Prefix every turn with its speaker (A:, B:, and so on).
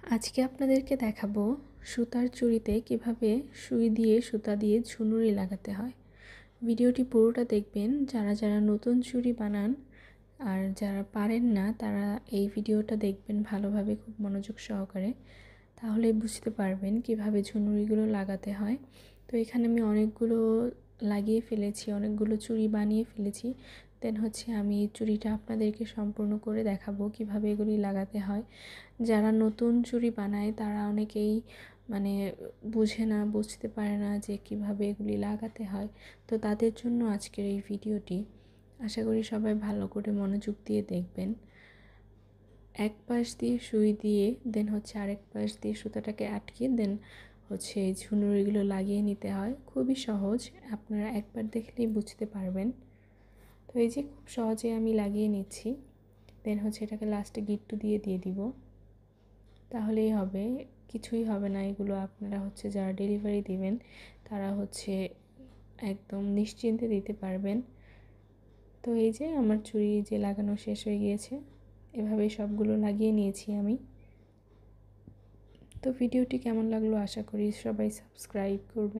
A: আজকে আপনাদেরকে দেখাবো সুতার চুড়িতে কিভাবে সুই দিয়ে সুতা দিয়ে ঝুনুরি লাগাতে হয়। ভিডিওটি পুরোটা দেখবেন। যারা যারা নতুন চুড়ি বানান আর যারা পারেন না তারা এই ভিডিওটা দেখবেন ভালোভাবে, খুব মনোযোগ সহকারে, তাহলেই বুঝতে পারবেন কিভাবে ঝুনুরিগুলো লাগাতে হয়। তো এখানে আমি অনেকগুলো লাগিয়ে ফেলেছি, অনেকগুলো চুড়ি বানিয়ে ফেলেছি। দেন আমি এই চুড়িটা আপনাদেরকে সম্পূর্ণ করে দেখাবো কিভাবে এগুলি লাগাতে হয়। যারা নতুন চুড়ি বানায় তারা অনেকেই বুঝতে পারে না যে কিভাবে এগুলি লাগাতে হয়। তো তাদের জন্য আজকের এই ভিডিওটি। আশা করি সবাই ভালো করে মনোযোগ দিয়ে দেখবেন। এক পাশ দিয়ে সুই দিয়ে দেন আরেক পাশ দিয়ে সুতাটাকে আটকিয়ে দেন এই ঝুনুরিগুলো লাগিয়ে নিতে হয়। খুবই সহজ, আপনারা একবার দেখলেই বুঝতে পারবেন। তো এই যে খুব সহজে আমি লাগিয়ে নিচ্ছি। দেন এটাকে লাস্টে গিট্টু দিয়ে দিব, তাহলেই হবে, কিছুই হবে না। এগুলো আপনারা যারা ডেলিভারি দিবেন তারা একদম নিশ্চিন্তে দিতে পারবেন। তো এই যে আমার চুড়ি যে লাগানো শেষ হয়ে গিয়েছে, এভাবেই সবগুলো লাগিয়ে নিয়েছি আমি। তো ভিডিওটি কেমন লাগলো আশা করি সবাই সাবস্ক্রাইব করবেন।